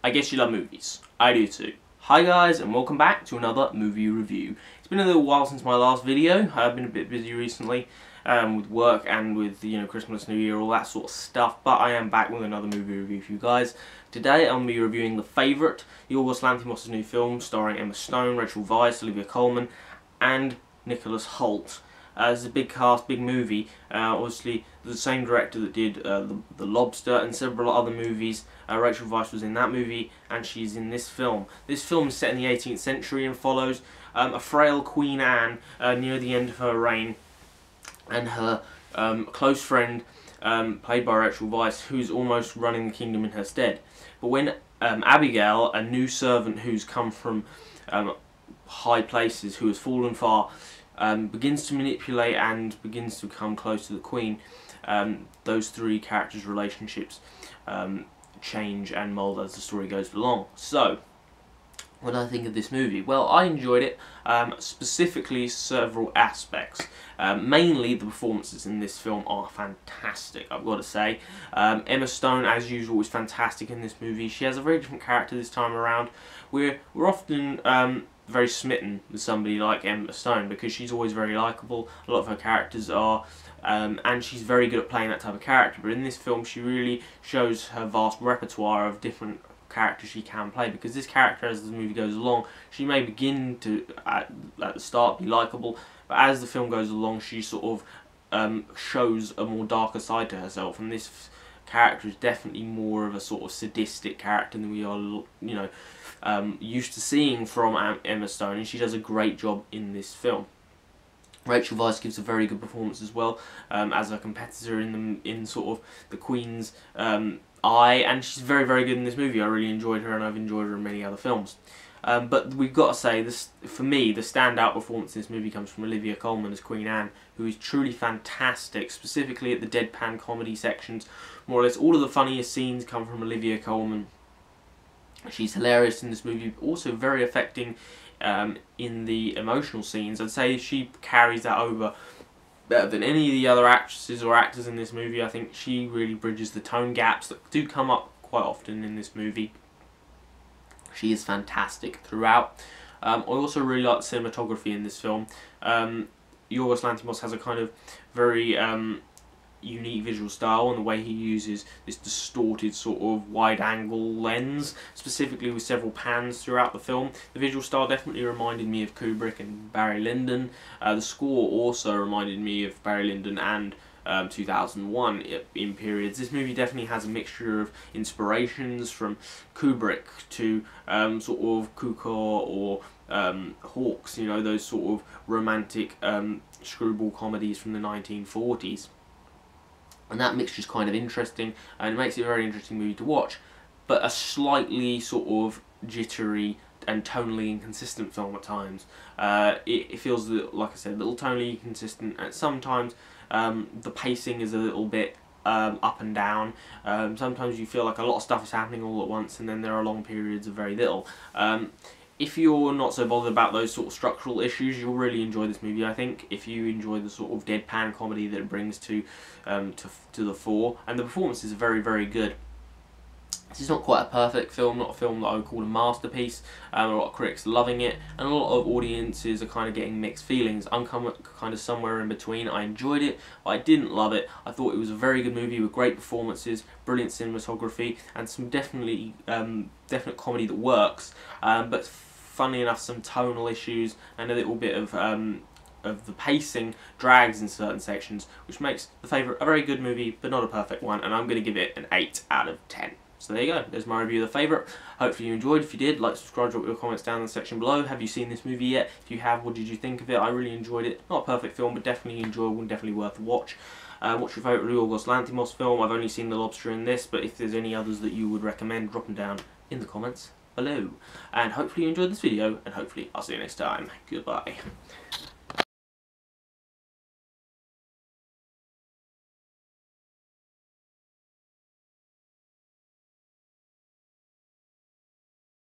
I guess you love movies. I do too. Hi guys, and welcome back to another movie review. It's been a little while since my last video. I've been a bit busy recently with work and with Christmas, New Year, all that sort of stuff. But I am back with another movie review for you guys. Today I'm going to be reviewing The Favourite, Yorgos Lanthimos' new film starring Emma Stone, Rachel Weisz, Olivia Colman, and Nicholas Hoult. It's a big cast, big movie. Obviously, the same director that did The Lobster and several other movies. Rachel Weisz was in that movie, and she's in this film. This film is set in the 18th century and follows a frail Queen Anne near the end of her reign, and her close friend, played by Rachel Weisz, who's almost running the kingdom in her stead. But when Abigail, a new servant who's come from high places, who has fallen far, begins to manipulate and begins to come close to the Queen, those three characters' relationships change and mould as the story goes along. So, what do I think of this movie? Well, I enjoyed it, specifically several aspects. Mainly the performances in this film are fantastic, I've got to say. Emma Stone, as usual, is fantastic in this movie. She has a very different character this time around. We're often very smitten with somebody like Emma Stone because she's always very likeable. A lot of her characters are, and she's very good at playing that type of character. But in this film, she really shows her vast repertoire of different characters she can play, because this character, as the movie goes along, she may begin to at the start be likeable, but as the film goes along, she sort of shows a more darker side to herself, and this character is definitely more of a sort of sadistic character than we are, used to seeing from Emma Stone, and she does a great job in this film. Rachel Weisz gives a very good performance as well, as a competitor in sort of the Queen's eye, and she's very, very good in this movie. I really enjoyed her, and I've enjoyed her in many other films. But we've got to say, this, for me, the standout performance in this movie comes from Olivia Colman as Queen Anne, who is truly fantastic, specifically at the deadpan comedy sections. More or less all of the funniest scenes come from Olivia Colman. She's hilarious in this movie, but also very affecting in the emotional scenes. I'd say she carries that over better than any of the other actresses or actors in this movie. I think she really bridges the tone gaps that do come up quite often in this movie. She is fantastic throughout. I also really like the cinematography in this film. Yorgos Lanthimos has a kind of very unique visual style, and the way he uses this distorted sort of wide-angle lens, specifically with several pans throughout the film. The visual style definitely reminded me of Kubrick and Barry Lyndon. The score also reminded me of Barry Lyndon and 2001 in periods. This movie definitely has a mixture of inspirations from Kubrick to sort of Cukor or Hawks, those sort of romantic screwball comedies from the 1940s. And that mixture is kind of interesting, and it makes it a very interesting movie to watch, but a slightly sort of jittery and tonally inconsistent film at times. It feels, like I said, a little tonally inconsistent, and sometimes the pacing is a little bit up and down. Sometimes you feel like a lot of stuff is happening all at once, and then there are long periods of very little. If you're not so bothered about those sort of structural issues, you'll really enjoy this movie, I think, if you enjoy the sort of deadpan comedy that it brings to the fore. And the performances are very, very good. This is not quite a perfect film, not a film that I would call a masterpiece. A lot of critics loving it, and a lot of audiences are kind of getting mixed feelings. I'm kind of somewhere in between. I enjoyed it, but I didn't love it. I thought it was a very good movie with great performances, brilliant cinematography, and some definite comedy that works. But funnily enough, some tonal issues and a little bit of the pacing drags in certain sections, which makes The Favourite a very good movie, but not a perfect one. And I'm going to give it an 8 out of 10. So there you go, there's my review of The Favourite. Hopefully you enjoyed. If you did, like, subscribe, drop your comments down in the section below. Have you seen this movie yet? If you have, what did you think of it? I really enjoyed it. Not a perfect film, but definitely enjoyable and definitely worth a watch. What's your favourite Yorgos Lanthimos film? I've only seen The Lobster in this, but if there's any others that you would recommend, drop them down in the comments below. And hopefully you enjoyed this video, and hopefully I'll see you next time. Goodbye.